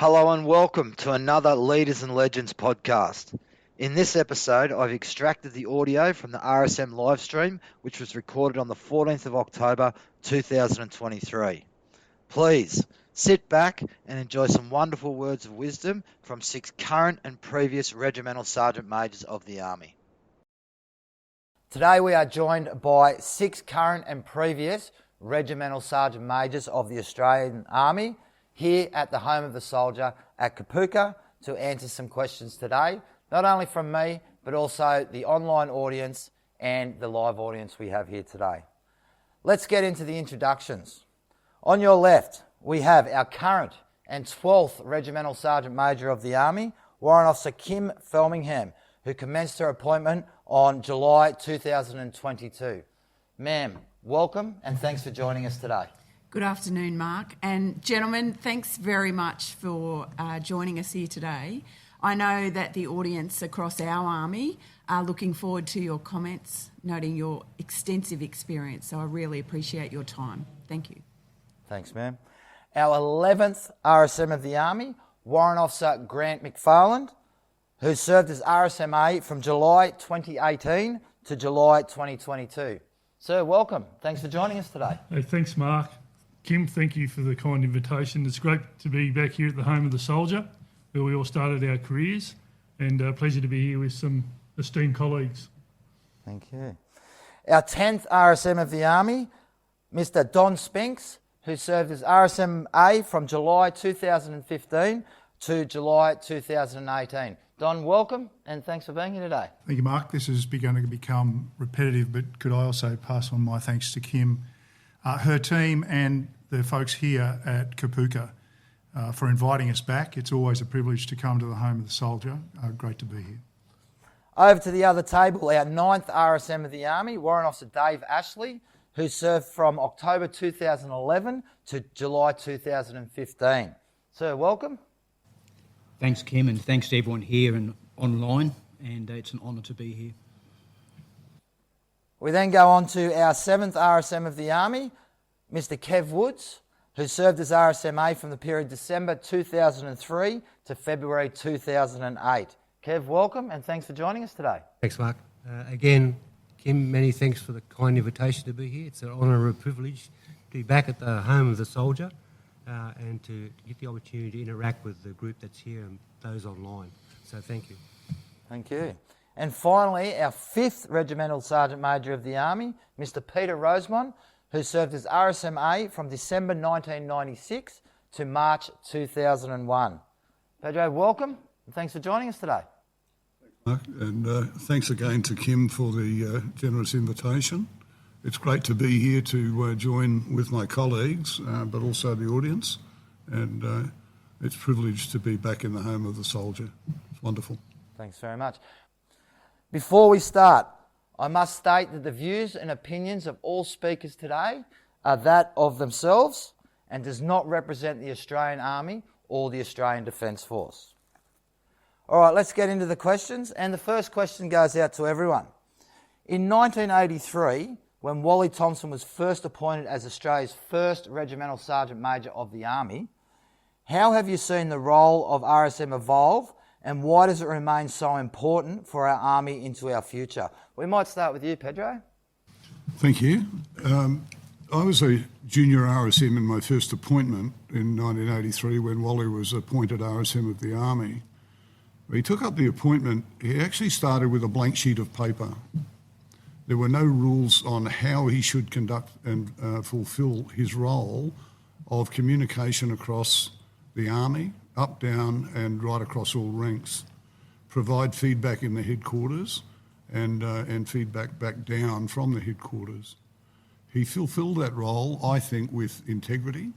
Hello and welcome to another Leaders and Legends podcast. In this episode, I've extracted the audio from the RSM live stream, which was recorded on the 14th of October 2023. Please sit back and enjoy some wonderful words of wisdom from 6 current and previous Regimental Sergeant Majors of the Army. Today we are joined by 6 current and previous Regimental Sergeant Majors of the Australian Army here at the Home of the Soldier at Kapooka to answer some questions today, not only from me, but also the online audience and the live audience we have here today. Let's get into the introductions. On your left, we have our current and 12th Regimental Sergeant Major of the Army, Warrant Officer Kim Felmingham, who commenced her appointment on July 2022. Ma'am, welcome and thanks for joining us today. Good afternoon, Mark. And gentlemen, thanks very much for joining us here today. I know that the audience across our Army are looking forward to your comments, noting your extensive experience. So I really appreciate your time. Thank you. Thanks, ma'am. Our 11th RSM of the Army, Warrant Officer Grant McFarlane, who served as RSM-A from July 2018 to July 2022. Sir, welcome. Thanks for joining us today. Hey, thanks, Mark. Kim, thank you for the kind invitation. It's great to be back here at the Home of the Soldier, where we all started our careers, and a pleasure to be here with some esteemed colleagues. Thank you. Our 10th RSM of the Army, Mr. Don Spinks, who served as RSM-A from July 2015 to July 2018. Don, welcome, and thanks for being here today. Thank you, Mark. This is going to become repetitive, but could I also pass on my thanks to Kim, her team and the folks here at Kapooka for inviting us back. It's always a privilege to come to the Home of the Soldier. Great to be here. Over to the other table, our 9th RSM of the Army, Warrant Officer David Ashley, who served from October 2011 to July 2015. Sir, welcome. Thanks, Kim, and thanks to everyone here and online, and it's an honour to be here. We then go on to our 7th RSM of the Army, Mr. Kev Woods, who served as RSM-A from the period December 2003 to February 2008. Kev, welcome and thanks for joining us today. Thanks, Mark. Again, Kim, many thanks for the kind invitation to be here. It's an honour and a privilege to be back at the Home of the Soldier and to get the opportunity to interact with the group that's here and those online. So thank you. Thank you. And finally, our 5th Regimental Sergeant Major of the Army, Mr. Peter Rosemond, who served as RSM-A from December 1996 to March 2001. Pedro, welcome, and thanks for joining us today. Thanks, Mark, and thanks again to Kim for the generous invitation. It's great to be here to join with my colleagues, but also the audience, and it's a privilege to be back in the Home of the Soldier. It's wonderful. Thanks very much. Before we start, I must state that the views and opinions of all speakers today are that of themselves and does not represent the Australian Army or the Australian Defence Force. All right, let's get into the questions, and the first question goes out to everyone. In 1983, when Wally Thompson was first appointed as Australia's first Regimental Sergeant Major of the Army, how have you seen the role of RSM evolve, and why does it remain so important for our Army into our future? We might start with you, Pedro. Thank you. I was a junior RSM in my first appointment in 1983 when Wally was appointed RSM of the Army. He took up the appointment, he actually started with a blank sheet of paper. There were no rules on how he should conduct and fulfil his role of communication across the Army, up, down and right across all ranks, provide feedback in the headquarters and feedback back down from the headquarters. He fulfilled that role, I think, with integrity,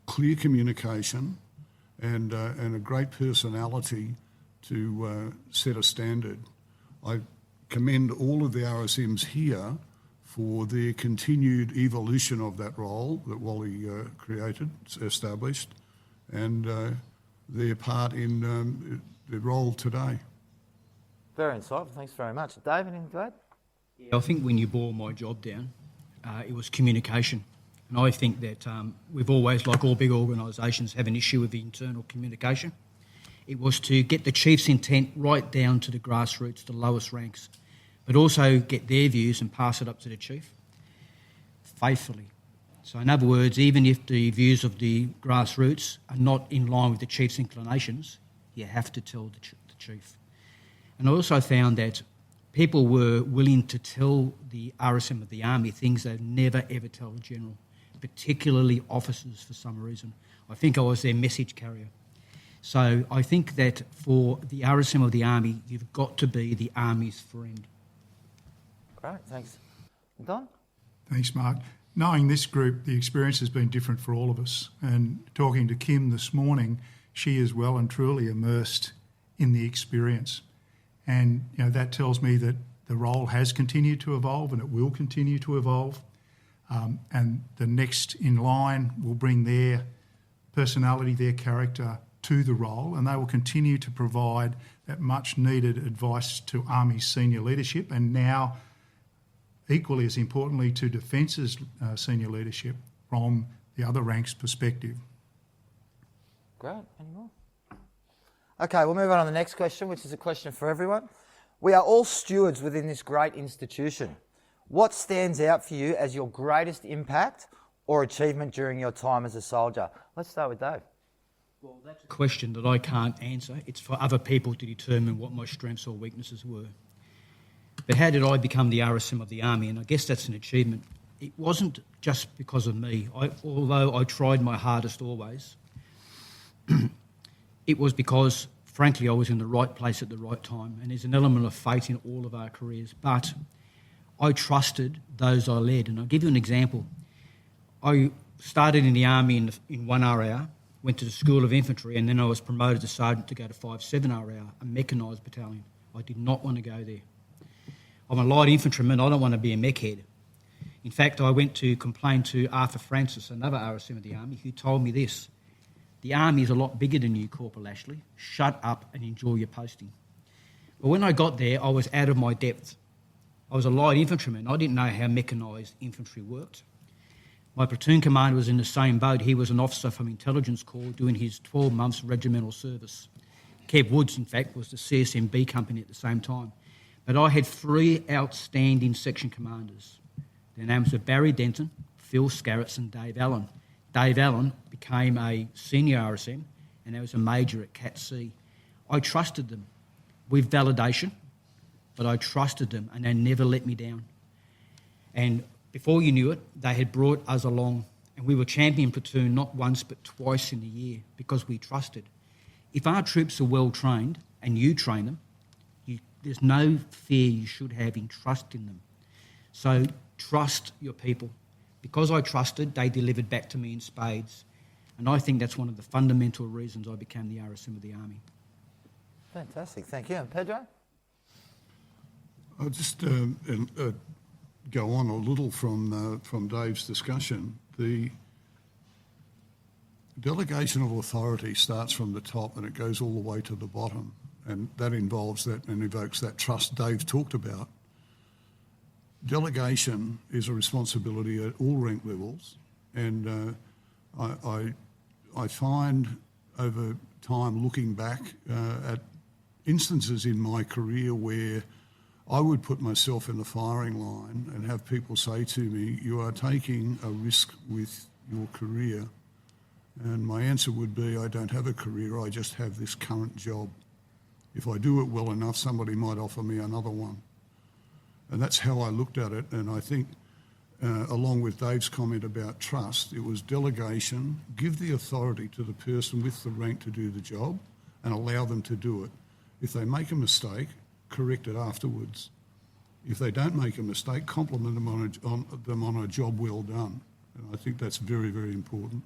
clear communication and a great personality to set a standard. I commend all of the RSMs here for their continued evolution of that role that Wally established, and their part in the role today. Very insightful, thanks very much. David, anything to add? Yeah, I think when you boil my job down, it was communication. And I think that we've always, like all big organisations, have an issue with the internal communication. It was to get the chief's intent right down to the grassroots, the lowest ranks, but also get their views and pass it up to the chief faithfully. So in other words, even if the views of the grassroots are not in line with the chief's inclinations, you have to tell the chief. And I also found that people were willing to tell the RSM of the Army things they'd never ever tell a general, particularly officers for some reason. I think I was their message carrier. So I think that for the RSM of the Army, you've got to be the Army's friend. Great, thanks. Don? Thanks, Mark. Knowing this group, the experience has been different for all of us. And talking to Kim this morning, she is well and truly immersed in the experience. And that tells me that the role has continued to evolve and it will continue to evolve. And the next in line will bring their personality, their character to the role, and they will continue to provide that much needed advice to Army senior leadership, and now equally as importantly to Defence's senior leadership from the other ranks perspective. Great. Any more? Okay, we'll move on to the next question, which is a question for everyone. We are all stewards within this great institution. What stands out for you as your greatest impact or achievement during your time as a soldier? Let's start with Dave. Well, that's a question that I can't answer. It's for other people to determine what my strengths or weaknesses were. But how did I become the RSM of the Army? And I guess that's an achievement. It wasn't just because of me. Although I tried my hardest always, it was because, frankly, I was in the right place at the right time. And there's an element of fate in all of our careers. But I trusted those I led. And I'll give you an example. I started in the Army in 1 RAR, went to the School of Infantry, and then I was promoted to Sergeant to go to 5-7 RAR, a mechanised battalion. I did not want to go there. I'm a light infantryman, I don't want to be a mech head. In fact, I went to complain to Arthur Francis, another RSM of the Army, who told me this: the Army is a lot bigger than you, Corporal Ashley. Shut up and enjoy your posting. But when I got there, I was out of my depth. I was a light infantryman. I didn't know how mechanised infantry worked. My platoon commander was in the same boat. He was an officer from Intelligence Corps doing his 12 months regimental service. Kev Woods, in fact, was the CSMB company at the same time. But I had 3 outstanding section commanders. Their names were Barry Denton, Phil Scarretts and Dave Allen. Dave Allen became a senior RSM and I was a major at Cat C. I trusted them with validation, but I trusted them and they never let me down. And before you knew it, they had brought us along and we were champion platoon not once but twice in a year because we trusted. If our troops are well trained and you train them, there's no fear you should have in trusting them. So trust your people. Because I trusted, they delivered back to me in spades. And I think that's one of the fundamental reasons I became the RSM of the Army. Fantastic, thank you. And Pedro? I'll just go on a little from Dave's discussion. The delegation of authority starts from the top and it goes all the way to the bottom, and that involves that and evokes that trust Dave talked about. Delegation is a responsibility at all rank levels, and I find over time looking back at instances in my career where I would put myself in the firing line and have people say to me, "You are taking a risk with your career." And my answer would be, "I don't have a career, I just have this current job. If I do it well enough, somebody might offer me another one." And that's how I looked at it. And I think, along with Dave's comment about trust, it was delegation, give the authority to the person with the rank to do the job and allow them to do it. If they make a mistake, correct it afterwards. If they don't make a mistake, compliment them on a job well done. And I think that's very, very important.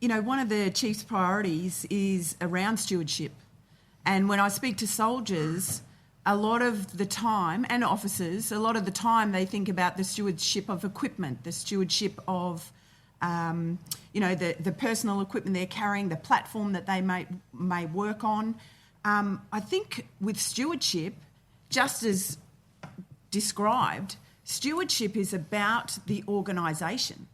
You know, one of the Chief's priorities is around stewardship. And when I speak to soldiers, a lot of the time, and officers, a lot of the time they think about the stewardship of equipment, the stewardship of, the personal equipment they're carrying, the platform that they may work on. I think with stewardship, just as described, stewardship is about the organisation.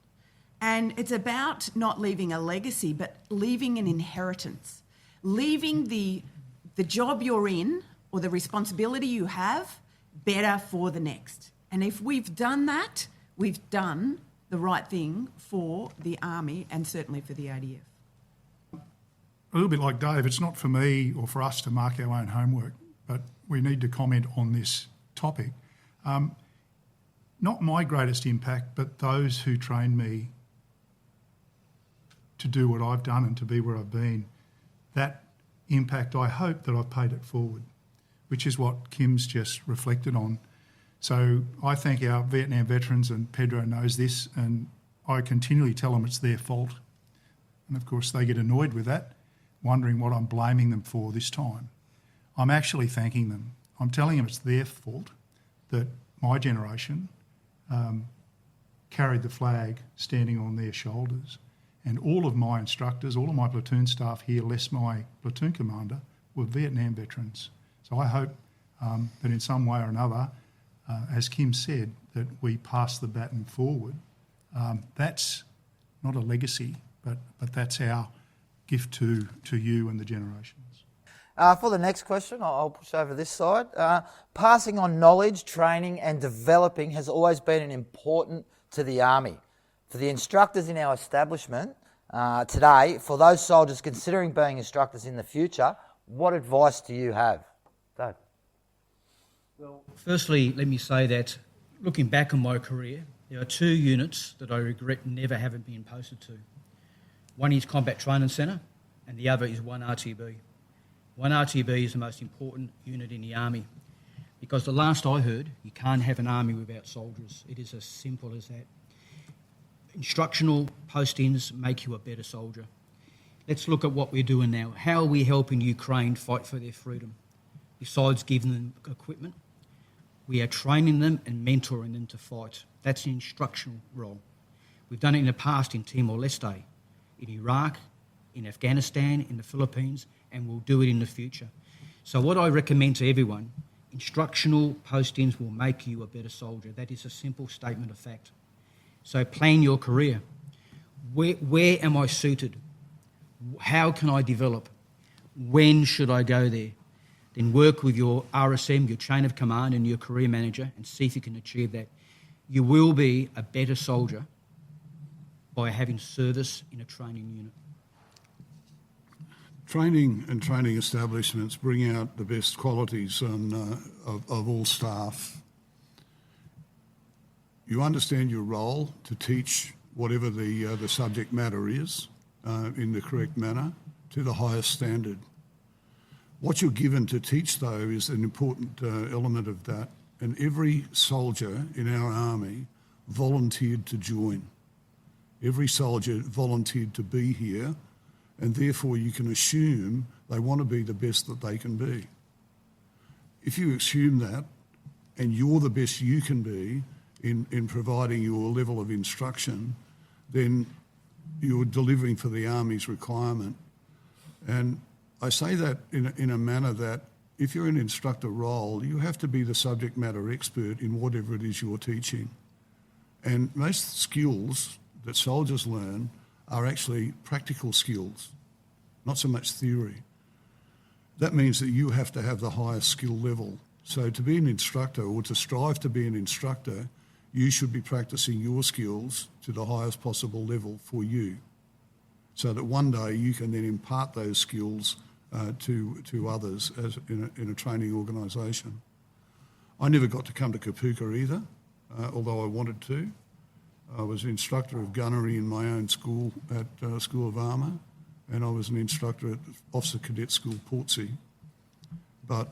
And it's about not leaving a legacy, but leaving an inheritance, leaving the job you're in or the responsibility you have better for the next. And if we've done that, we've done the right thing for the Army and certainly for the ADF. A little bit like Dave, it's not for me or for us to mark our own homework, but we need to comment on this topic. Not my greatest impact, but those who trained me to do what I've done and to be where I've been. That impact, I hope that I've paid it forward, which is what Kim's just reflected on. So I thank our Vietnam veterans, and Pedro knows this, and I continually tell them it's their fault. And of course they get annoyed with that, wondering what I'm blaming them for this time. I'm actually thanking them. I'm telling them it's their fault that my generation carried the flag standing on their shoulders. And all of my instructors, all of my platoon staff here, less my platoon commander, were Vietnam veterans. So I hope that in some way or another, as Kim said, that we pass the baton forward. That's not a legacy, but that's our gift to you and the generations. For the next question, I'll push over this side. Passing on knowledge, training and developing has always been important to the Army. For the instructors in our establishment today, for those soldiers considering being instructors in the future, what advice do you have? Dave? Well, firstly, let me say that looking back on my career, there are 2 units that I regret never having been posted to. One is Combat Training Centre and the other is 1 RTB. 1 RTB is the most important unit in the Army because the last I heard, you can't have an Army without soldiers. It is as simple as that. Instructional postings make you a better soldier. Let's look at what we're doing now. How are we helping Ukraine fight for their freedom? Besides giving them equipment, we are training them and mentoring them to fight. That's an instructional role. We've done it in the past in Timor-Leste, in Iraq, in Afghanistan, in the Philippines, and we'll do it in the future. So what I recommend to everyone, instructional postings will make you a better soldier. That is a simple statement of fact. So plan your career. Where am I suited? How can I develop? When should I go there? Then work with your RSM, your chain of command, and your career manager and see if you can achieve that. You will be a better soldier by having service in a training unit. Training and training establishments bring out the best qualities of all staff. You understand your role to teach whatever the subject matter is in the correct manner to the highest standard. What you're given to teach, though, is an important element of that, and every soldier in our Army volunteered to join. Every soldier volunteered to be here, and therefore you can assume they want to be the best that they can be. If you assume that, and you're the best you can be in providing your level of instruction, then you're delivering for the Army's requirement. And I say that in a manner that if you're an instructor role, you have to be the subject matter expert in whatever it is you're teaching. And most skills that soldiers learn are actually practical skills, not so much theory. That means that you have to have the highest skill level. So to be an instructor or to strive to be an instructor, you should be practicing your skills to the highest possible level for you, so that one day you can then impart those skills to others as in a training organisation. I never got to come to Kapooka either, although I wanted to. I was an instructor of gunnery in my own school at School of Armour, and I was an instructor at Officer Cadet School, Portsea. But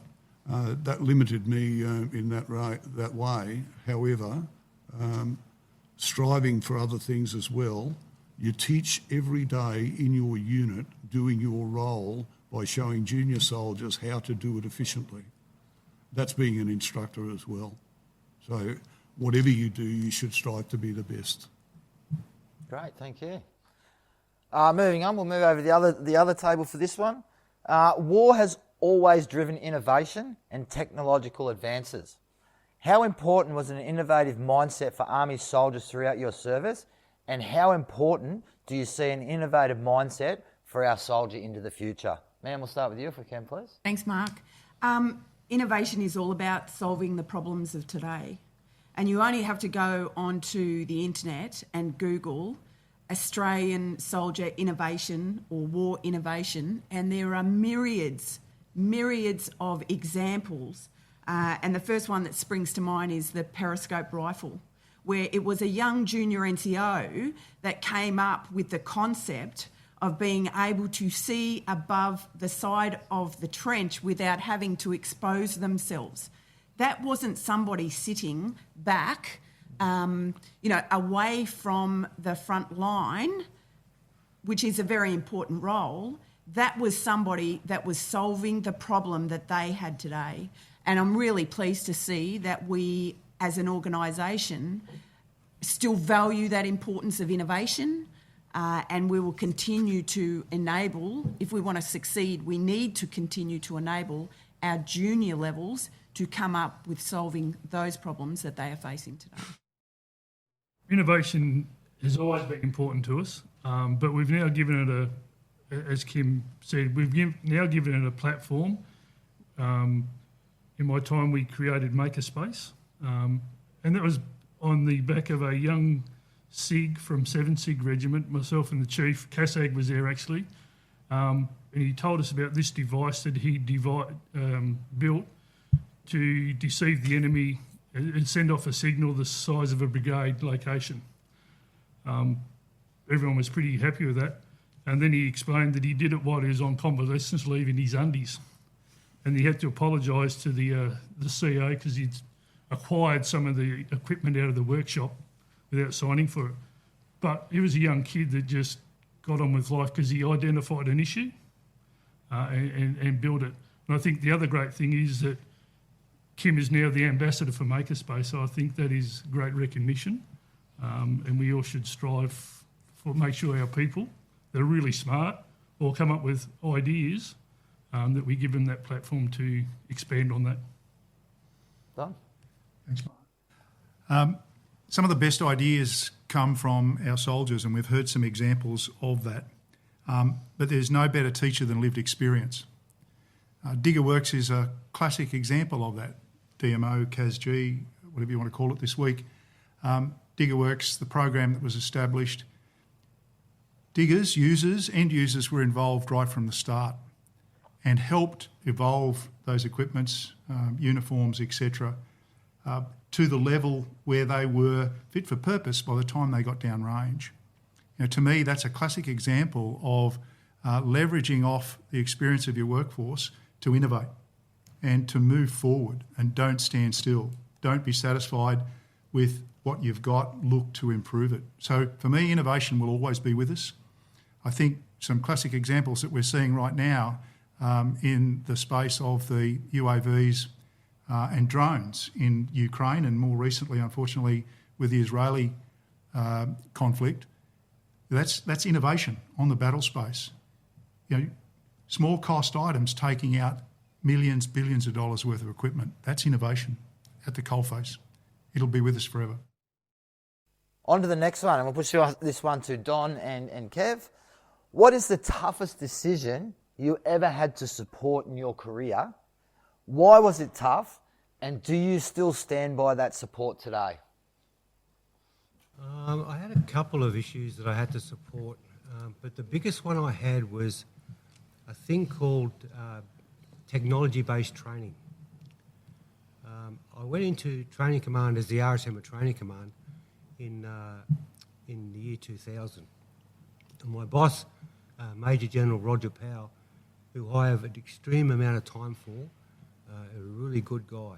that limited me in that way. However, striving for other things as well, you teach every day in your unit doing your role by showing junior soldiers how to do it efficiently. That's being an instructor as well. So whatever you do, you should strive to be the best. Great, thank you. Moving on, we'll move over the other table for this one. War has always driven innovation and technological advances. How important was an innovative mindset for Army soldiers throughout your service, And how important do you see an innovative mindset for our soldier into the future? Ma'am, we'll start with you if we can, please. Thanks, Mark. Innovation is all about solving the problems of today. And you only have to go onto the internet and Google Australian soldier innovation or war innovation, and there are myriads of examples. And the first one that springs to mind is the periscope rifle, where it was a young junior NCO that came up with the concept of being able to see above the side of the trench without having to expose themselves. That wasn't somebody sitting back, away from the front line, which is a very important role. That was somebody that was solving the problem that they had today. And I'm really pleased to see that we, as an organisation, still value that importance of innovation. And we will continue to enable, if we want to succeed, we need to continue to enable our junior levels to come up with solving those problems that they are facing today. Innovation has always been important to us, but we've now given it as Kim said, now given it a platform. In my time, we created Makerspace, and that was on the back of a young SIG from 7 SIG Regiment, myself and the Chief. Cassag was there actually, and he told us about this device that he built to deceive the enemy and send off a signal the size of a brigade location. Everyone was pretty happy with that. And then he explained that he did it while he was on convalescence leave in his undies. And he had to apologise to the CO because he'd acquired some of the equipment out of the workshop without signing for it. But he was a young kid that just got on with life because he identified an issue and built it. And I think the other great thing is that Kim is now the ambassador for Makerspace, so I think that is great recognition. And we all should strive for make sure our people that are really smart or come up with ideas that we give them that platform to expand on that. Don? Thanks, Mark. Some of the best ideas come from our soldiers, and we've heard some examples of that. But there's no better teacher than lived experience. Digger Works is a classic example of that. DMO, CASG, whatever you want to call it this week. Digger Works, the program that was established. Diggers, end users were involved right from the start and helped evolve those equipments, uniforms, etc., to the level where they were fit for purpose by the time they got downrange. To me, that's a classic example of leveraging off the experience of your workforce to innovate and to move forward, and don't stand still. Don't be satisfied with what you've got, look to improve it. So for me, innovation will always be with us. I think some classic examples that we're seeing right now in the space of the UAVs and drones in Ukraine, and more recently, unfortunately, with the Israeli conflict, that's innovation on the battle space. Small cost items taking out millions, billions of dollars worth of equipment. That's innovation at the coalface. It'll be with us forever. On to the next one, and we'll push this one to Don and Kev. What is the toughest decision you ever had to support in your career? Why was it tough? And do you still stand by that support today? I had a couple of issues that I had to support, but the biggest one I had was a thing called technology-based training. I went into training command as the RSM-A training command in the year 2000. And my boss, Major General Roger Powell, who I have an extreme amount of time for, a really good guy.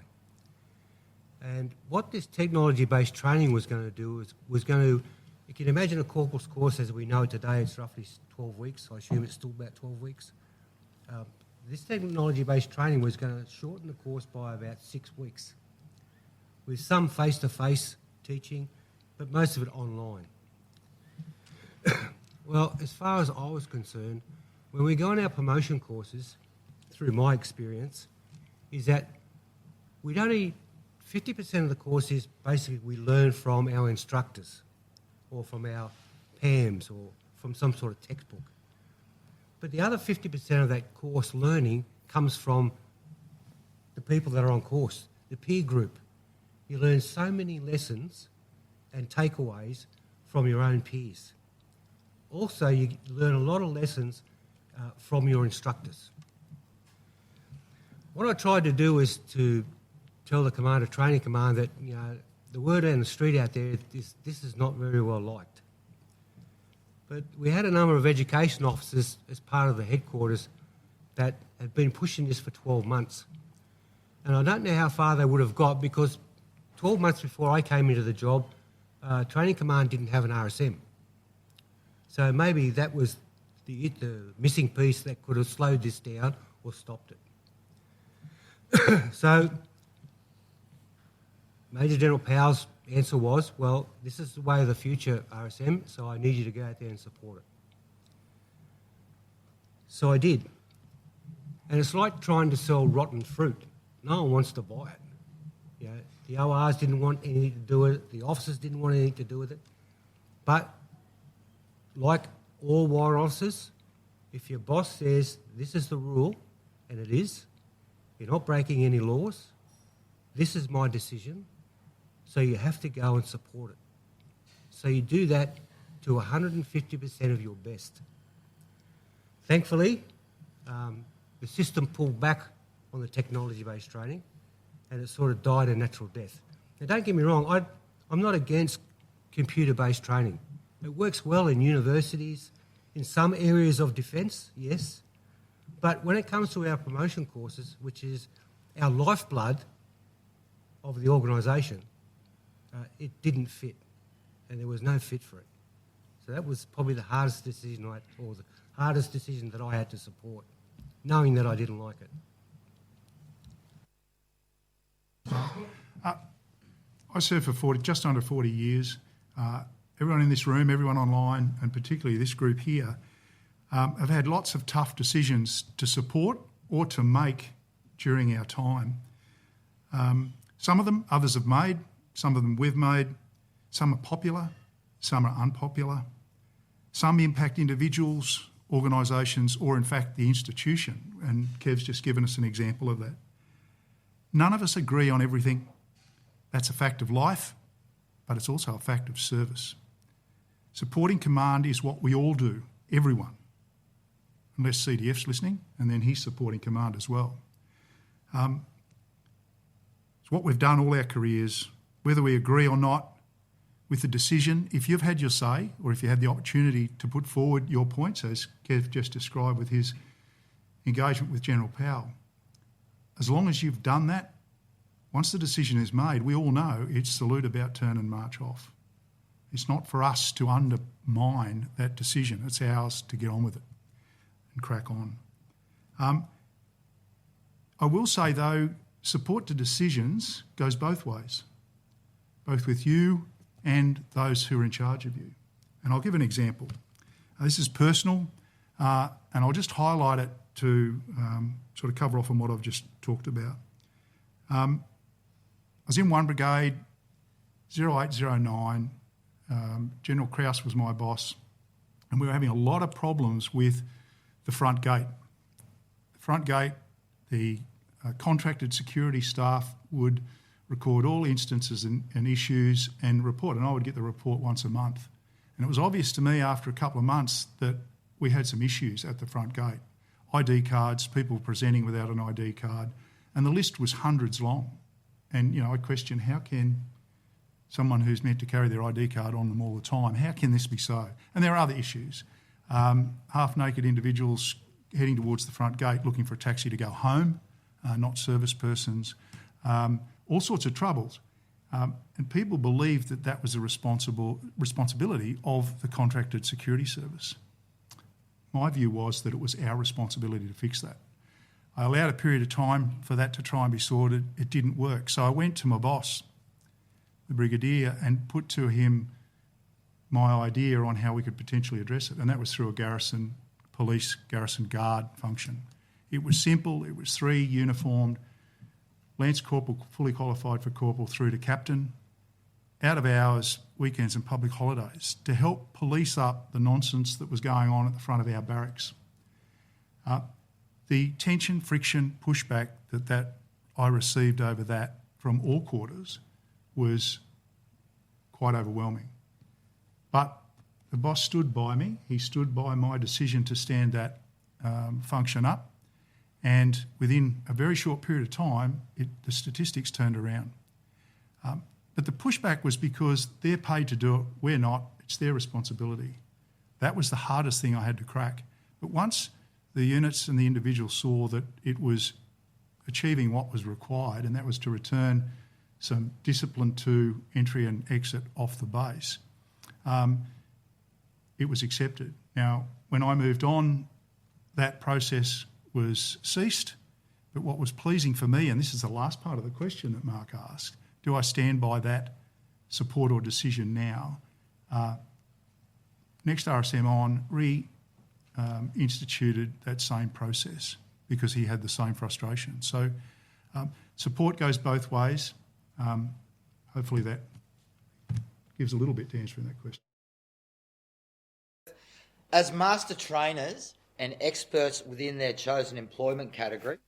And what this technology-based training was going to do was going to, you can imagine a corporal's course as we know it today, it's roughly 12 weeks. I assume it's still about 12 weeks. This technology-based training was going to shorten the course by about 6 weeks, with some face-to-face teaching, but most of it online. Well, as far as I was concerned, when we go on our promotion courses, through my experience, is that we'd only 50% of the courses basically we learn from our instructors or from our PAMs or from some sort of textbook. But the other 50% of that course learning comes from the people that are on course, the peer group. You learn so many lessons and takeaways from your own peers. Also, you learn a lot of lessons from your instructors. What I tried to do is to tell the commander, training command, that the word on the street out there, this is not very well liked. But we had a number of education officers as part of the headquarters that had been pushing this for 12 months. And I don't know how far they would have got, because 12 months before I came into the job, training command didn't have an RSM. So maybe that was the missing piece that could have slowed this down or stopped it. So Major General Powell's answer was, well, this is the way of the future, RSM, so I need you to go out there and support it. So I did. And it's like trying to sell rotten fruit. No one wants to buy it. The ORs didn't want anything to do with it. The officers didn't want anything to do with it. But like all warrant officers, if your boss says this is the rule, and it is, you're not breaking any laws, this is my decision, so you have to go and support it. So you do that to 150% of your best. Thankfully, the system pulled back on the technology-based training, and it sort of died a natural death. Now, don't get me wrong, I'm not against computer-based training. It works well in universities, in some areas of defence, yes. But when it comes to our promotion courses, which is our lifeblood of the organisation, it didn't fit, and there was no fit for it. So that was probably the hardest decision that I had to support, knowing that I didn't like it. I served for just under 40 years. Everyone in this room, everyone online, and particularly this group here, have had lots of tough decisions to support or to make during our time. Some of them others have made, some of them we've made, some are popular, some are unpopular, some impact individuals, organisations, or in fact the institution, and Kev's just given us an example of that. None of us agree on everything. That's a fact of life, but it's also a fact of service. Supporting command is what we all do, everyone, unless CDF's listening, and then he's supporting command as well. It's what we've done all our careers, whether we agree or not with the decision. If you've had your say, or if you had the opportunity to put forward your points, as Kev just described with his engagement with General Powell, as long as you've done that, once the decision is made, we all know it's salute, about turn and march off. It's not for us to undermine that decision. It's ours to get on with it and crack on. I will say, though, support to decisions goes both ways, both with you and those who are in charge of you. And I'll give an example. This is personal, and I'll just highlight it to sort of cover off on what I've just talked about. I was in 1 Brigade, 0809. General Krause was my boss, and we were having a lot of problems with the front gate. The front gate, the contracted security staff would record all instances and issues and report, and I would get the report once a month. And it was obvious to me after a couple of months that we had some issues at the front gate. ID cards, people presenting without an ID card, and the list was hundreds long. And, I questioned, how can someone who's meant to carry their ID card on them all the time, how can this be so? And there are other issues. Half-naked individuals heading towards the front gate looking for a taxi to go home, not service persons, all sorts of troubles. And people believed that that was a responsibility of the contracted security service. My view was that it was our responsibility to fix that. I allowed a period of time for that to try and be sorted. It didn't work. So I went to my boss, the Brigadier, and put to him my idea on how we could potentially address it. And that was through a garrison guard function. It was simple. It was 3 uniformed, Lance Corporal, fully qualified for Corporal, through to Captain, out of hours, weekends and public holidays to help police up the nonsense that was going on at the front of our barracks. The tension, friction, pushback that I received over that from all quarters was quite overwhelming. But the boss stood by me. He stood by my decision to stand that function up. And within a very short period of time, the statistics turned around. But the pushback was because they're paid to do it, we're not, it's their responsibility. That was the hardest thing I had to crack. But once the units and the individuals saw that it was achieving what was required, and that was to return some discipline to entry and exit off the base, it was accepted. Now, when I moved on, that process was ceased, but what was pleasing for me, and this is the last part of the question that Mark asked, do I stand by that support or decision now? Next RSM on instituted that same process because he had the same frustration. So support goes both ways. Hopefully that gives a little bit to answering that question. As master trainers and experts within their chosen employment category,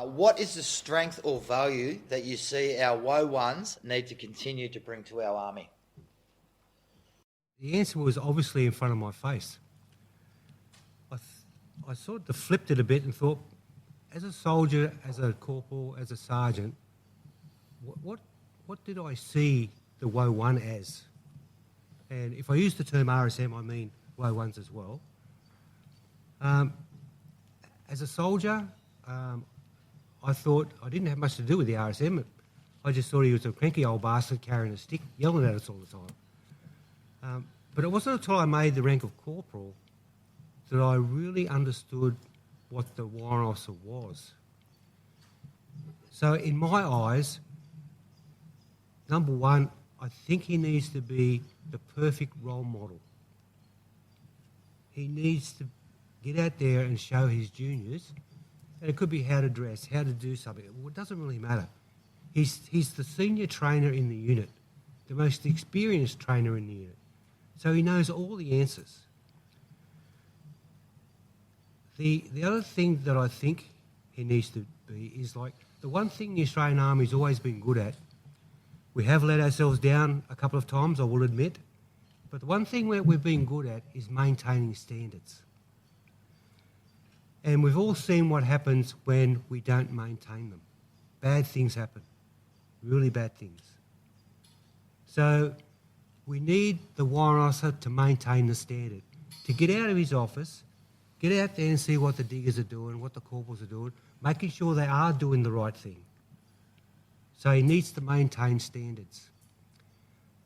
what is the strength or value that you see our WO1s need to continue to bring to our Army? The answer was obviously in front of my face. I sort of flipped it a bit and thought, as a soldier, as a corporal, as a sergeant, what did I see the WO1 as? And if I use the term RSM, I mean WO1s as well. As a soldier, I thought I didn't have much to do with the RSM. I just thought he was a cranky old bastard carrying a stick, yelling at us all the time. But it wasn't until I made the rank of corporal that I really understood what the warrant officer was. So in my eyes, number one, I think he needs to be the perfect role model. He needs to get out there and show his juniors, and it could be how to dress, how to do something. Well, it doesn't really matter. He's the senior trainer in the unit, the most experienced trainer in the unit. So he knows all the answers. The other thing that I think he needs to be is like the one thing the Australian Army's always been good at. We have let ourselves down a couple of times, I will admit, but the one thing we've been good at is maintaining standards. And we've all seen what happens when we don't maintain them. Bad things happen, really bad things. So we need the warrant officer to maintain the standard, to get out of his office, get out there and see what the diggers are doing, what the corporals are doing, making sure they are doing the right thing. So he needs to maintain standards.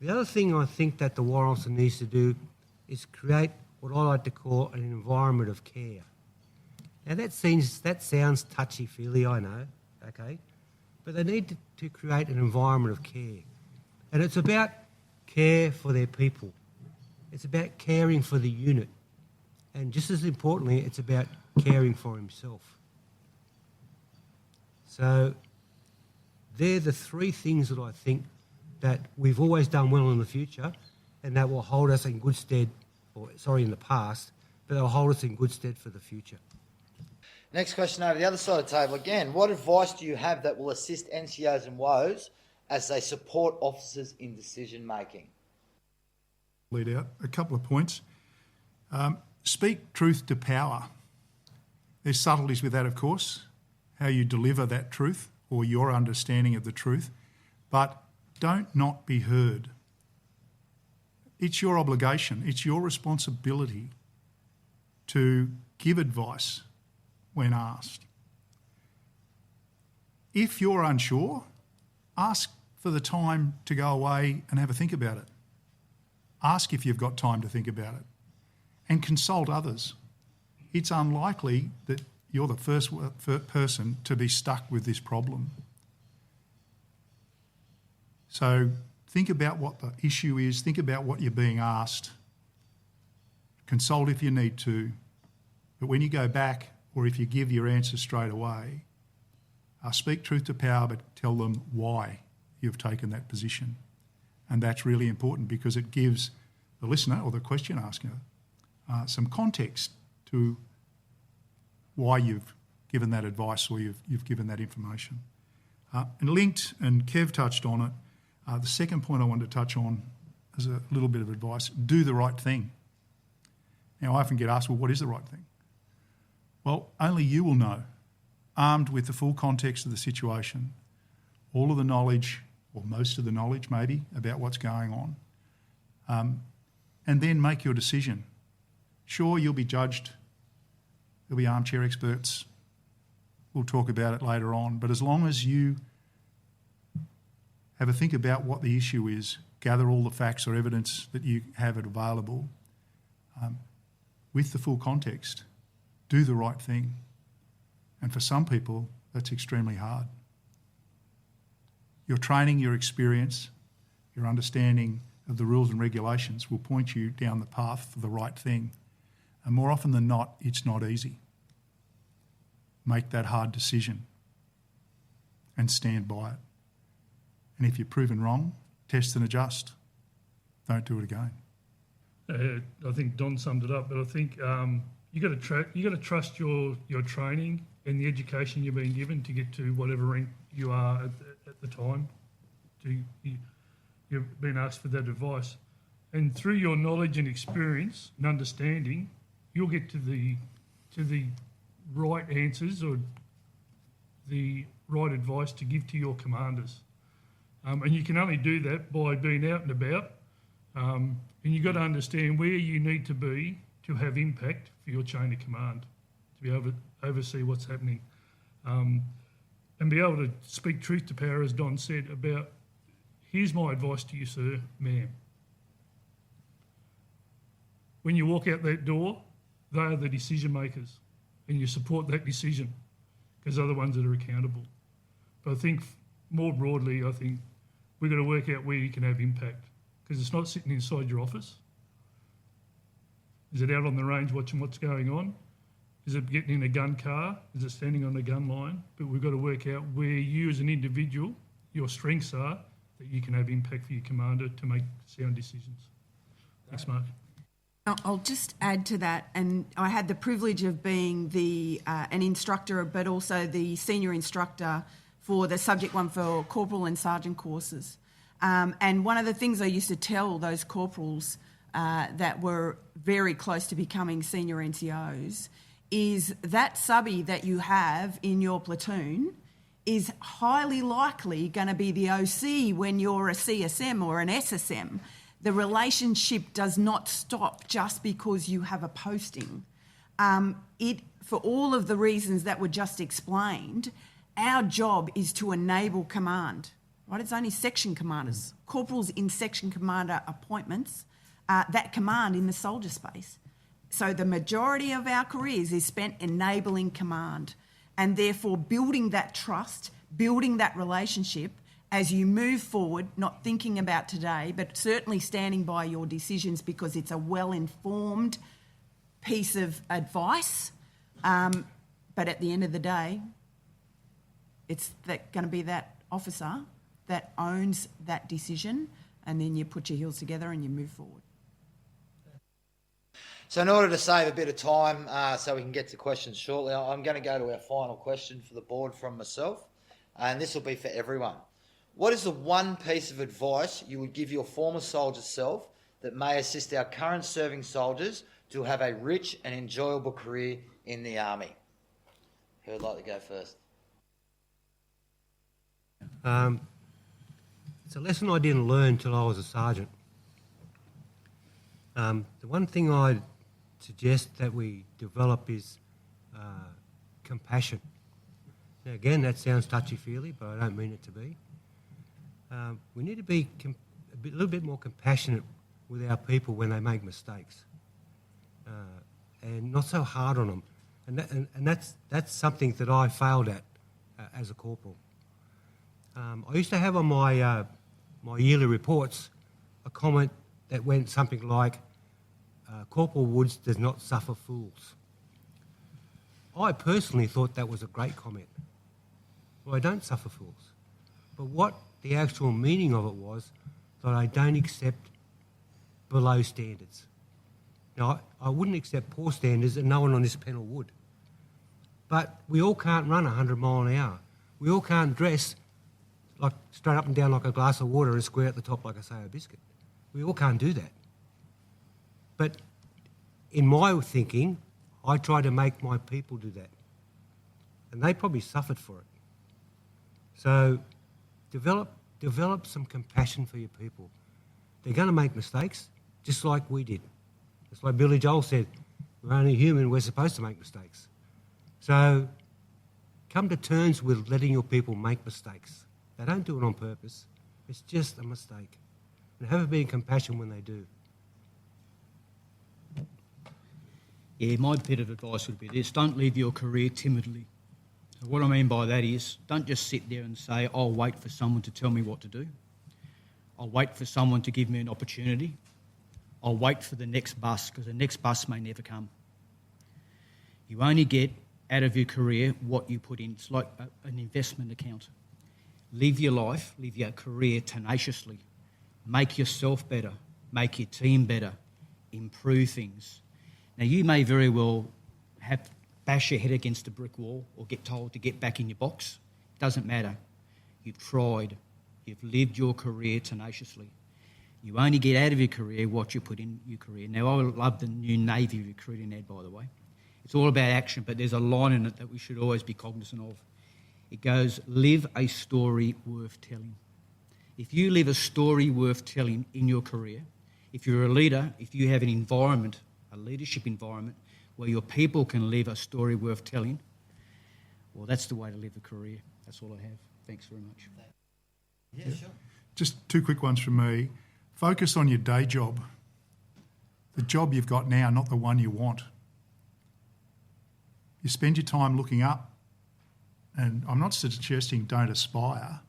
The other thing I think that the warrant officer needs to do is create what I like to call an environment of care. Now that sounds touchy-feely, I know, okay? But they need to create an environment of care. And it's about care for their people. It's about caring for the unit. And just as importantly, it's about caring for himself. So they're the three things that I think that we've always done well in the future and that will hold us in good stead, in the past, but they'll hold us in good stead for the future. Next question over the other side of the table again. What advice do you have that will assist NCOs and WOs as they support officers in decision making? Lead out a couple of points. Speak truth to power. There's subtleties with that, of course, how you deliver that truth or your understanding of the truth, but don't not be heard. It's your obligation, it's your responsibility to give advice when asked. If you're unsure, ask for the time to go away and have a think about it. Ask if you've got time to think about it and consult others. It's unlikely that you're the first person to be stuck with this problem. So think about what the issue is, think about what you're being asked. Consult if you need to, but when you go back or if you give your answer straight away, speak truth to power, but tell them why you've taken that position. And that's really important because it gives the listener or the question asker some context to why you've given that advice or you've given that information. And linked, and Kev touched on it, the second point I wanted to touch on as a little bit of advice, do the right thing. Now, I often get asked, well, what is the right thing? Well, only you will know, armed with the full context of the situation, all of the knowledge, or most of the knowledge maybe, about what's going on, and then make your decision. Sure, you'll be judged. There'll be armchair experts. We'll talk about it later on. But as long as you have a think about what the issue is, gather all the facts or evidence that you have available, with the full context, do the right thing. And for some people, that's extremely hard. Your training, your experience, your understanding of the rules and regulations will point you down the path for the right thing. And more often than not, it's not easy. Make that hard decision and stand by it. And if you're proven wrong, test and adjust. Don't do it again. I think Don summed it up, but I think you got to trust your training and the education you're being given to get to whatever rank you are at the time. You've been asked for that advice, and through your knowledge and experience and understanding, you'll get to the right answers or the right advice to give to your commanders. And you can only do that by being out and about. And you've got to understand where you need to be to have impact for your chain of command, to be able to oversee what's happening. And be able to speak truth to power, as Don said, about, here's my advice to you, sir, ma'am. When you walk out that door, they are the decision makers, and you support that decision because they're the ones that are accountable. But I think more broadly, we've got to work out where you can have impact, because it's not sitting inside your office. Is it out on the range watching what's going on? Is it getting in a gun car? Is it standing on a gun line? But we've got to work out where you as an individual, your strengths are, that you can have impact for your commander to make sound decisions. Thanks, Mark. I'll just add to that, and I had the privilege of being an instructor, but also the senior instructor for the Subject 1 for Corporal and Sergeant courses. And one of the things I used to tell those corporals that were very close to becoming senior NCOs is that subby that you have in your platoon is highly likely going to be the OC when you're a CSM or an SSM. The relationship does not stop just because you have a posting. For all of the reasons that were just explained, our job is to enable command. Right? It's only section commanders, corporals in section commander appointments that command in the soldier space. So the majority of our careers is spent enabling command, and therefore building that trust, building that relationship as you move forward, not thinking about today, but certainly standing by your decisions because it's a well-informed piece of advice. But at the end of the day, it's going to be that officer that owns that decision, and then you put your heels together and you move forward. So in order to save a bit of time so we can get to questions shortly, I'm going to go to our final question for the board from myself, and this will be for everyone. What is the one piece of advice you would give your former soldier self that may assist our current serving soldiers to have a rich and enjoyable career in the Army? Who would like to go first? It's a lesson I didn't learn until I was a sergeant. The one thing I'd suggest that we develop is compassion. Now, again, that sounds touchy-feely, but I don't mean it to be. We need to be a little bit more compassionate with our people when they make mistakes, and not so hard on them. And that's something that I failed at as a corporal. I used to have on my yearly reports a comment that went something like, Corporal Woods does not suffer fools. I personally thought that was a great comment. Well, I don't suffer fools. But what the actual meaning of it was, but I don't accept below standards. Now, I wouldn't accept poor standards, and no one on this panel would. But we all can't run 100 mile an hour. We all can't dress like straight up and down like a glass of water and square at the top like a sour biscuit. We all can't do that. But in my thinking, I try to make my people do that. And they probably suffered for it. So develop some compassion for your people. They're going to make mistakes, just like we did. It's like Billy Joel said, we're only human, we're supposed to make mistakes. So come to terms with letting your people make mistakes. They don't do it on purpose. It's just a mistake. And have a bit of compassion when they do. Yeah, my bit of advice would be this: don't leave your career timidly. So what I mean by that is, don't just sit there and say, I'll wait for someone to tell me what to do. I'll wait for someone to give me an opportunity. I'll wait for the next bus, because the next bus may never come. You only get out of your career what you put in. It's like an investment account. Live your life, live your career tenaciously. Make yourself better, make your team better, improve things. Now, you may very well bash your head against a brick wall or get told to get back in your box. It doesn't matter. You've tried. You've lived your career tenaciously. You only get out of your career what you put in your career. Now, I love the new Navy recruiting ad, by the way. It's all about action, but there's a line in it that we should always be cognizant of. It goes, live a story worth telling. If you live a story worth telling in your career, if you're a leader, if you have an environment, a leadership environment, where your people can live a story worth telling, well, that's the way to live a career. That's all I have. Thanks very much. Yeah, sure. Just two quick ones from me. Focus on your day job. The job you've got now, not the one you want. You spend your time looking up, and I'm not suggesting don't aspire,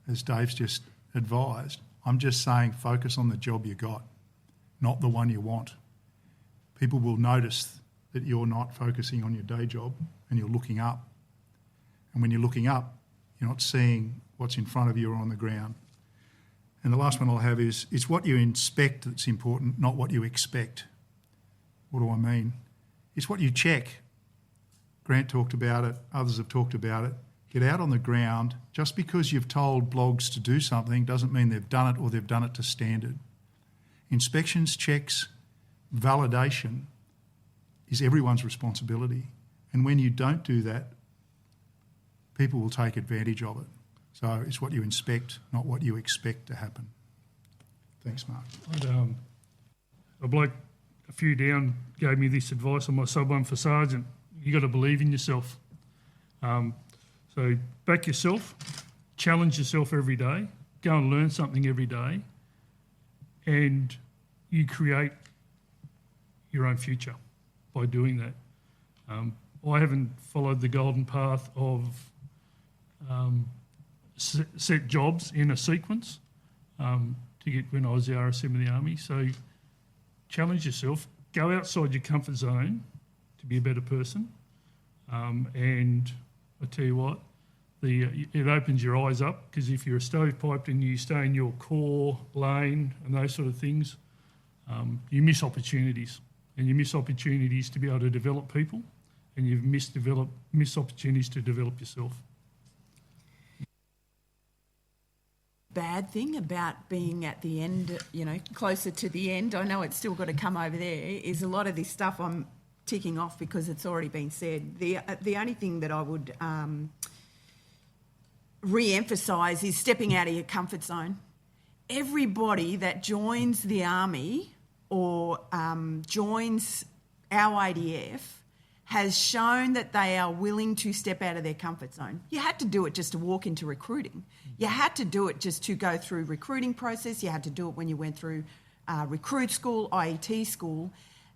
as Dave's just advised. I'm just saying focus on the job you got, not the one you want. People will notice that you're not focusing on your day job and you're looking up. And when you're looking up, you're not seeing what's in front of you or on the ground. And the last one I'll have is, it's what you inspect that's important, not what you expect. What do I mean? It's what you check. Grant talked about it, others have talked about it. Get out on the ground. Just because you've told blogs to do something doesn't mean they've done it or they've done it to standard. Inspections, checks, validation is everyone's responsibility. And when you don't do that, people will take advantage of it. So it's what you inspect, not what you expect to happen. Thanks, Mark. A bloke a few down gave me this advice on my sub one for sergeant. You got to believe in yourself. So back yourself, challenge yourself every day, go and learn something every day, and you create your own future by doing that. I haven't followed the golden path of set jobs in a sequence to get when I was the RSM in the Army. So challenge yourself, go outside your comfort zone to be a better person. And I tell you what, it opens your eyes up, because if you're a stovepiped and you stay in your core lane and those sort of things, you miss opportunities. And you miss opportunities to be able to develop people, and you've missed opportunities to develop yourself. Bad thing about being at the end, closer to the end, I know it's still got to come over there, is a lot of this stuff I'm ticking off because it's already been said. The only thing that I would re-emphasise is stepping out of your comfort zone. Everybody that joins the Army or joins our ADF has shown that they are willing to step out of their comfort zone. You had to do it just to walk into recruiting. You had to do it just to go through recruiting process. You had to do it when you went through recruit school, IET school.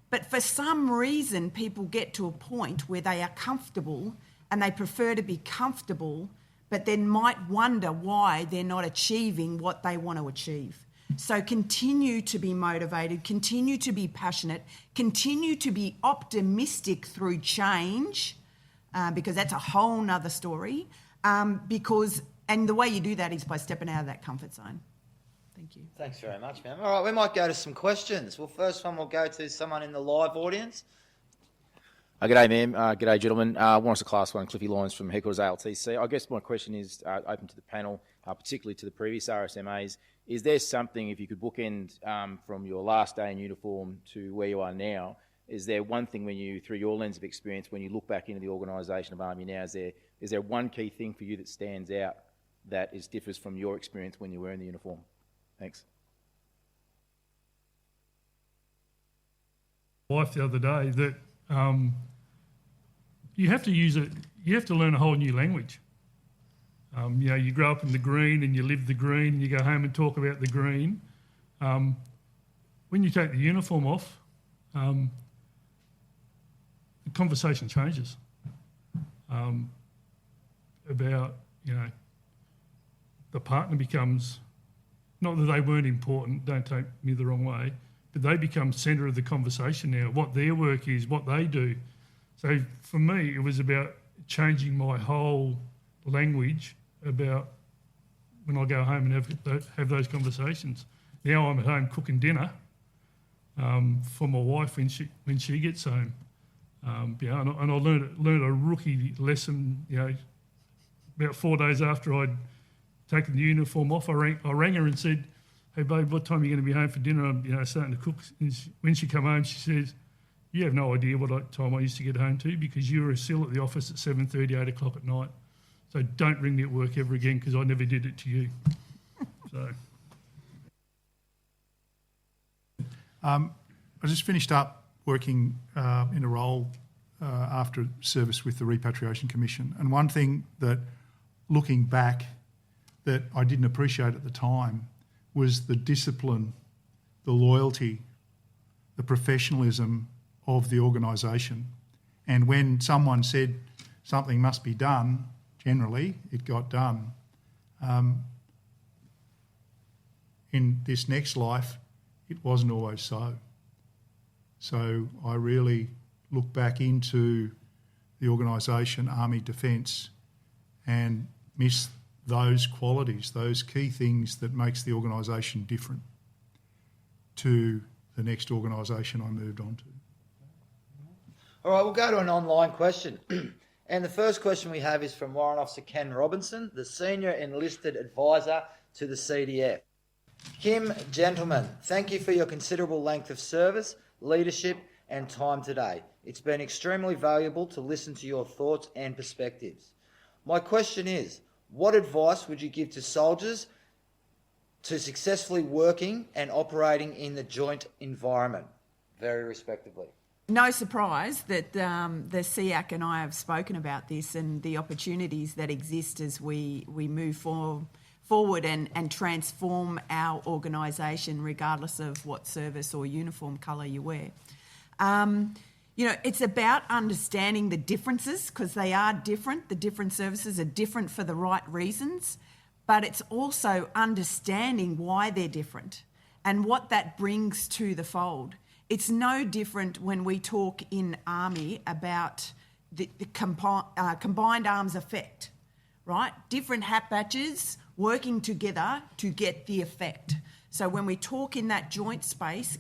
But for some reason, people get to a point where they are comfortable and they prefer to be comfortable, but then might wonder why they're not achieving what they want to achieve. So continue to be motivated, continue to be passionate, continue to be optimistic through change, because that's a whole nother story. And the way you do that is by stepping out of that comfort zone. Thank you. Thanks very much, ma'am. All right, we might go to some questions. Well, first one we'll go to someone in the live audience. G'day, ma'am. G'day, gentlemen. Warrant Officer Class 1, Cliffy Lyons from Headquarters ALTC. I guess my question is open to the panel, particularly to the previous RSMAs. Is there something, if you could bookend from your last day in uniform to where you are now, is there one thing when you, through your lens of experience, when you look back into the organisation of Army now, is there one key thing for you that stands out that differs from your experience when you were in the uniform? Thanks. Wife the other day that you have to use it. You have to learn a whole new language. You grow up in the green and you live the green. And you go home and talk about the green. When you take the uniform off, the conversation changes. About the partner becomes, not that they weren't important. Don't take me the wrong way. But they become centre of the conversation now, what their work is, what they do. So for me, it was about changing my whole language about when I go home and have those conversations. Now I'm at home cooking dinner for my wife when she gets home. And I learned a rookie lesson, about 4 days after I'd taken the uniform off. I rang her and said, "Hey, babe, what time are you going to be home for dinner? I'm starting to cook." And when she come home, she says, "You have no idea what time I used to get home to because you were still at the office at 7:30, 8 o'clock at night. So don't ring me at work ever again because I never did it to you." So. I just finished up working in a role after service with the Repatriation Commission. And one thing that, looking back, that I didn't appreciate at the time was the discipline, the loyalty, the professionalism of the organisation. And when someone said something must be done, generally it got done. In this next life, it wasn't always so. So I really look back into the organisation, Army Defence, and miss those qualities, those key things that makes the organisation different to the next organisation I moved on to. All right, we'll go to an online question. And the first question we have is from Warrant Officer Ken Robinson, the Senior Enlisted Advisor to the CDF. Kim, gentlemen, thank you for your considerable length of service, leadership and time today. It's been extremely valuable to listen to your thoughts and perspectives. My question is, what advice would you give to soldiers to successfully working and operating in the joint environment? Very respectively. No surprise that the SEAC and I have spoken about this and the opportunities that exist as we move forward and transform our organisation regardless of what service or uniform colour you wear. It's about understanding the differences because they are different. The different services are different for the right reasons, but it's also understanding why they're different and what that brings to the fold. It's no different when we talk in Army about the combined arms effect, right? Different hat batches working together to get the effect. So when we talk in that joint space,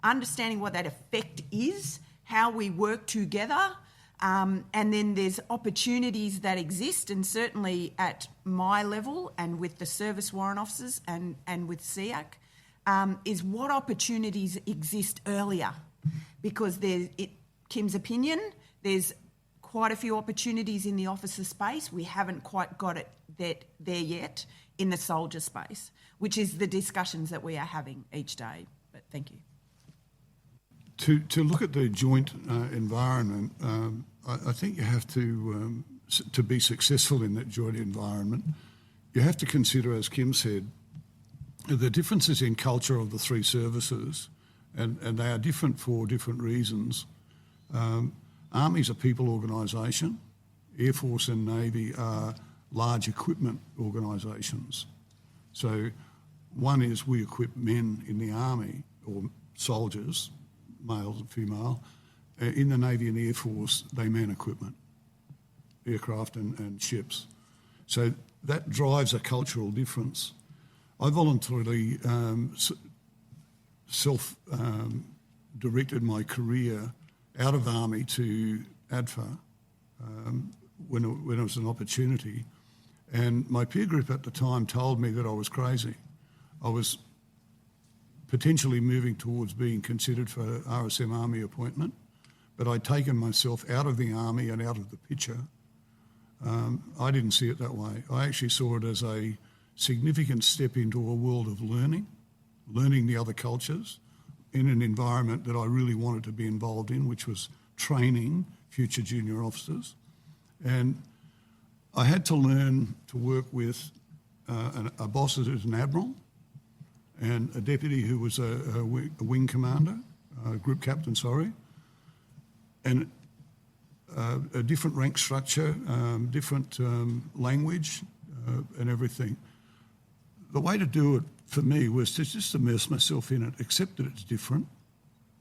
understanding what that effect is, how we work together, and then there's opportunities that exist, and certainly at my level and with the service warrant officers and with SEAC, is what opportunities exist earlier. Because Kim's opinion, there's quite a few opportunities in the officer space. We haven't quite got it there yet in the soldier space, which is the discussions that we are having each day. But thank you. To look at the joint environment, I think you have to be successful in that joint environment, you have to consider, as Kim said, the differences in culture of the three services, and they are different for different reasons. Army's a people organisation. Air Force and Navy are large equipment organisations. So one is we equip men in the Army, or soldiers, males and female. In the Navy and Air Force, they man equipment, aircraft and ships. So that drives a cultural difference. I voluntarily self-directed my career out of Army to ADFA when it was an opportunity. And my peer group at the time told me that I was crazy. I was potentially moving towards being considered for RSM Army appointment, but I'd taken myself out of the Army and out of the picture. I didn't see it that way. I actually saw it as a significant step into a world of learning the other cultures in an environment that I really wanted to be involved in, which was training future junior officers. And I had to learn to work with a boss who's an admiral and a deputy who was a wing commander, group captain, sorry, and a different rank structure, different language and everything. The way to do it for me was to just immerse myself in it, accept that it's different,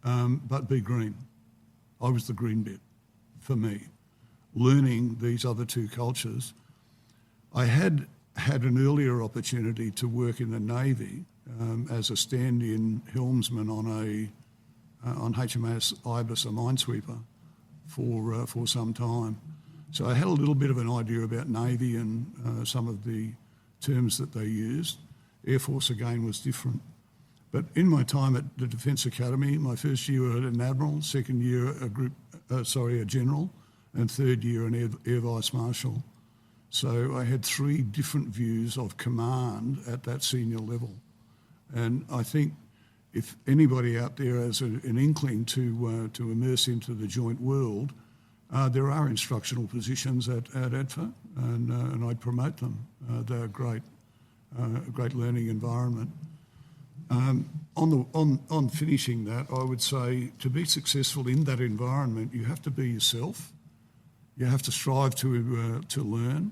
but be green. I was the green bit for me, learning these other two cultures. I had an earlier opportunity to work in the Navy as a stand-in helmsman on HMAS Ibis, a minesweeper, for some time. So I had a little bit of an idea about Navy and some of the terms that they used. Air Force, again, was different. But in my time at the Defence Academy, my first year an admiral, second year a general, and third year an air vice marshal. So I had three different views of command at that senior level. And I think if anybody out there has an inkling to immerse into the joint world, there are instructional positions at ADFA, and I'd promote them. They're a great learning environment. On finishing that, I would say to be successful in that environment, you have to be yourself. You have to strive to learn,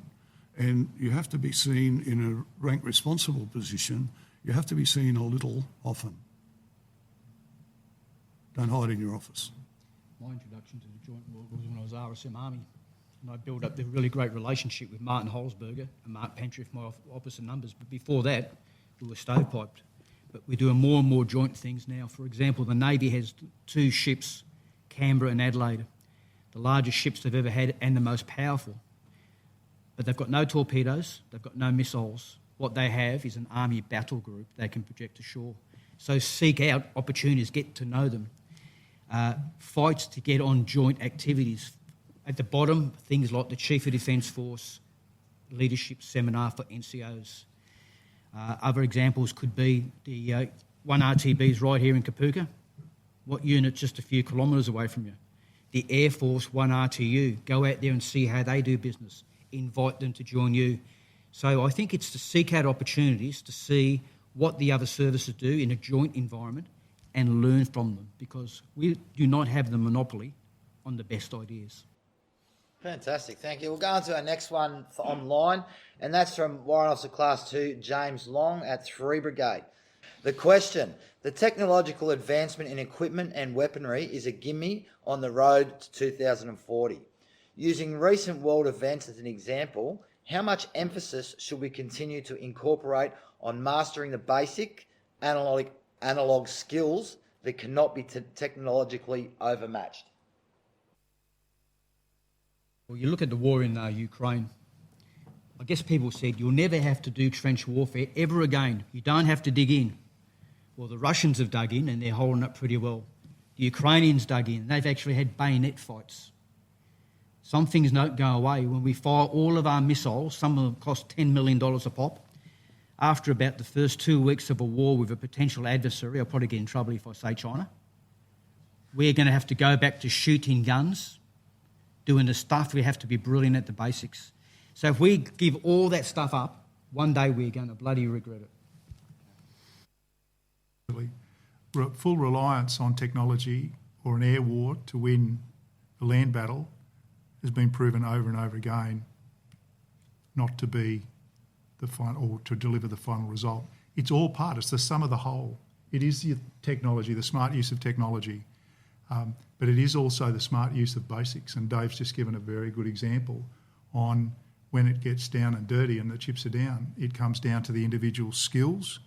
and you have to be seen in a rank responsible position. You have to be seen a little often. Don't hide in your office. My introduction to the joint world was when I was RSM Army, and I built up a really great relationship with Martin Holzberger and Mark Pentriff, my officer numbers. But before that, we were stovepiped. But we're doing more and more joint things now. For example, the Navy has two ships, Canberra and Adelaide, the largest ships they've ever had and the most powerful. But they've got no torpedoes, they've got no missiles. What they have is an Army battle group they can project ashore. So seek out opportunities, get to know them. Fights to get on joint activities. At the bottom, things like the Chief of Defence Force leadership seminar for NCOs. Other examples could be the 1 RTBs right here in Kapooka. What unit just a few kilometres away from you? The Air Force 1 RTU. Go out there and see how they do business. Invite them to join you. So I think it's to seek out opportunities to see what the other services do in a joint environment and learn from them, because we do not have the monopoly on the best ideas. Fantastic, thank you. We'll go on to our next one for online, and that's from Warrant Officer Class 2, James Long at 3 Brigade. The question: the technological advancement in equipment and weaponry is a gimme on the road to 2040. Using recent world events as an example, how much emphasis should we continue to incorporate on mastering the basic analog skills that cannot be technologically overmatched? Well, you look at the war in Ukraine. I guess people said, you'll never have to do trench warfare ever again. You don't have to dig in. Well, the Russians have dug in and they're holding up pretty well. The Ukrainians dug in. They've actually had bayonet fights. Some things don't go away. When we fire all of our missiles, some of them cost $10 million a pop. After about the first 2 weeks of a war with a potential adversary, I'll probably get in trouble if I say China, we're going to have to go back to shooting guns, doing the stuff. We have to be brilliant at the basics. So if we give all that stuff up, one day we're going to bloody regret it. Full reliance on technology or an air war to win a land battle has been proven over and over again not to be the final, or to deliver the final result. It's all part, it's the sum of the whole. It is the technology, the smart use of technology, but it is also the smart use of basics. And Dave's just given a very good example on when it gets down and dirty and the chips are down, it comes down to the individual skills,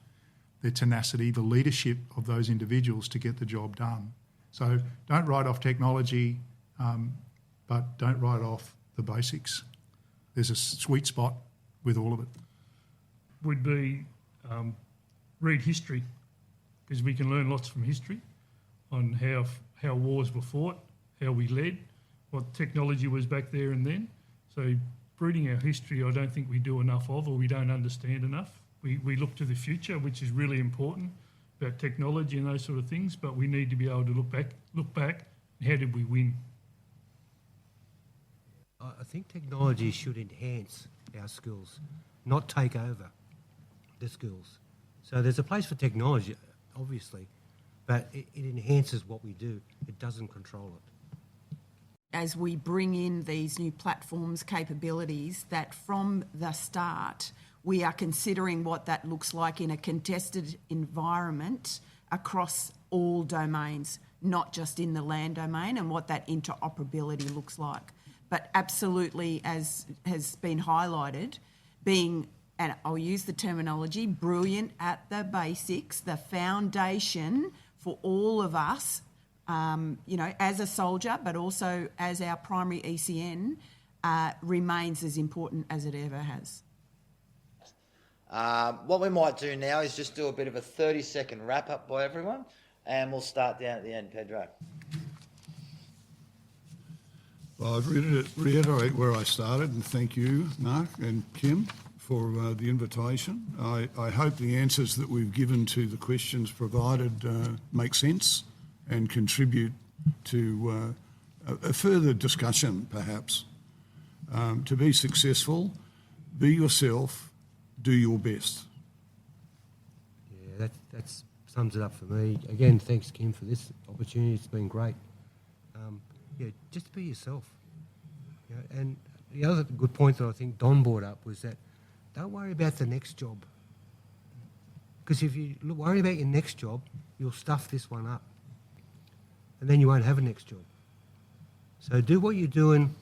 their tenacity, the leadership of those individuals to get the job done. So don't write off technology, but don't write off the basics. There's a sweet spot with all of it. Would be read history, because we can learn lots from history on how wars were fought, how we led, what technology was back there and then. So reading our history, I don't think we do enough of, or we don't understand enough. We look to the future, which is really important, about technology and those sort of things, but we need to be able to look back, how did we win? I think technology should enhance our skills, not take over the skills. So there's a place for technology, obviously, but it enhances what we do. It doesn't control it. As we bring in these new platforms, capabilities, that from the start we are considering what that looks like in a contested environment across all domains, not just in the land domain, and what that interoperability looks like. But absolutely, as has been highlighted, being, and I'll use the terminology, brilliant at the basics, the foundation for all of us, as a soldier, but also as our primary ECN, remains as important as it ever has. What we might do now is just do a bit of a 30-second wrap-up by everyone, and we'll start down at the end. Pedro. Well, I'd reiterate where I started, and thank you, Mark and Kim, for the invitation. I hope the answers that we've given to the questions provided make sense and contribute to a further discussion, perhaps. To be successful, be yourself, do your best. Yeah, that sums it up for me. Again, thanks, Kim, for this opportunity. It's been great. Just be yourself. And the other good point that I think Don brought up was that don't worry about the next job. Because if you worry about your next job, you'll stuff this one up. And then you won't have a next job. So do what you're doing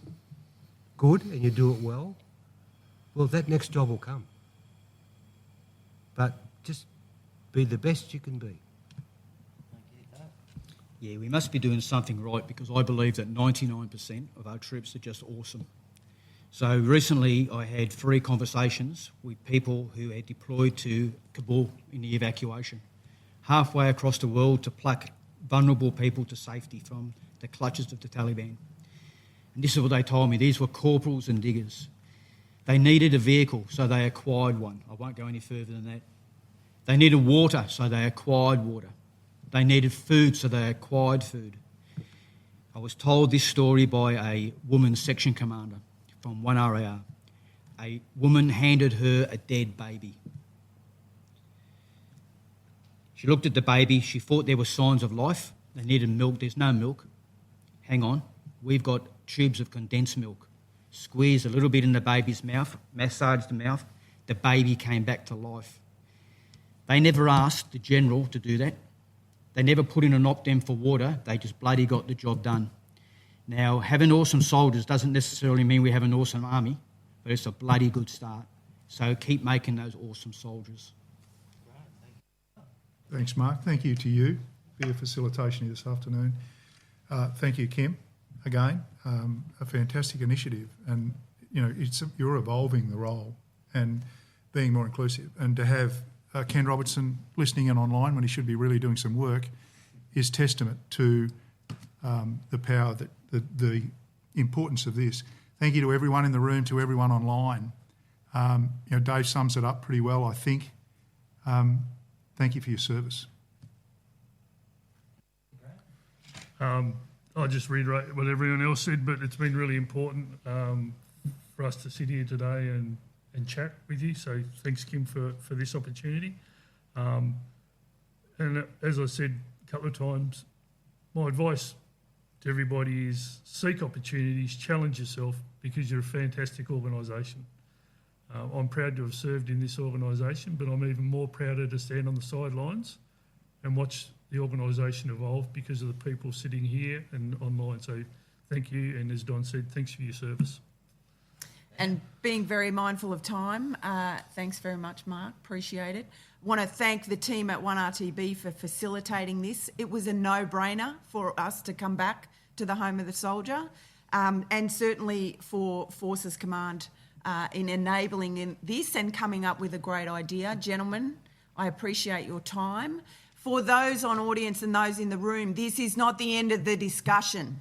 good and you do it well, that next job will come. But just be the best you can be. Yeah, we must be doing something right, because I believe that 99% of our troops are just awesome. So recently I had 3 conversations with people who had deployed to Kabul in the evacuation, halfway across the world to pluck vulnerable people to safety from the clutches of the Taliban. And this is what they told me. These were corporals and diggers. They needed a vehicle, so they acquired one. I won't go any further than that. They needed water, so they acquired water. They needed food, so they acquired food. I was told this story by a woman section commander from 1 RAR. A woman handed her a dead baby. She looked at the baby. She thought there were signs of life. They needed milk. There's no milk. Hang on. We've got tubes of condensed milk. Squeeze a little bit in the baby's mouth, massage the mouth. The baby came back to life. They never asked the general to do that. They never put in an opt-in for water. They just bloody got the job done. Now, having awesome soldiers doesn't necessarily mean we have an awesome army, but it's a bloody good start. So keep making those awesome soldiers. Thanks, Mark. Thank you to you for your facilitation here this afternoon. Thank you, Kim, again. A fantastic initiative. And, you're evolving the role and being more inclusive. And to have Ken Robertson listening in online when he should be really doing some work is testament to the power, the importance of this. Thank you to everyone in the room, to everyone online. Dave sums it up pretty well, I think. Thank you for your service. I'll just reiterate what everyone else said, but it's been really important for us to sit here today and chat with you. So thanks, Kim, for this opportunity. And as I said a couple of times, my advice to everybody is seek opportunities, challenge yourself, because you're a fantastic organisation. I'm proud to have served in this organisation, but I'm even more prouder to stand on the sidelines and watch the organisation evolve because of the people sitting here and online. So thank you, and as Don said, thanks for your service. And being very mindful of time, thanks very much, Mark. Appreciate it. Want to thank the team at 1RTB for facilitating this. It was a no-brainer for us to come back to the home of the soldier, and certainly for Forces Command in enabling this and coming up with a great idea. Gentlemen, I appreciate your time. For those on audience and those in the room, this is not the end of the discussion.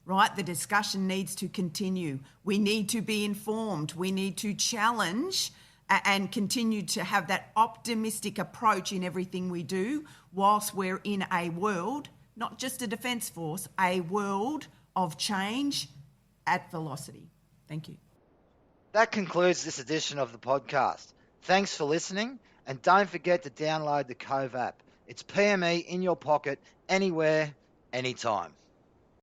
Right? The discussion needs to continue. We need to be informed. We need to challenge and continue to have that optimistic approach in everything we do whilst we're in a world, not just a defence force, a world of change at velocity. Thank you. That concludes this edition of the podcast. Thanks for listening, and don't forget to download the Cove app. It's PME in your pocket, anywhere, anytime.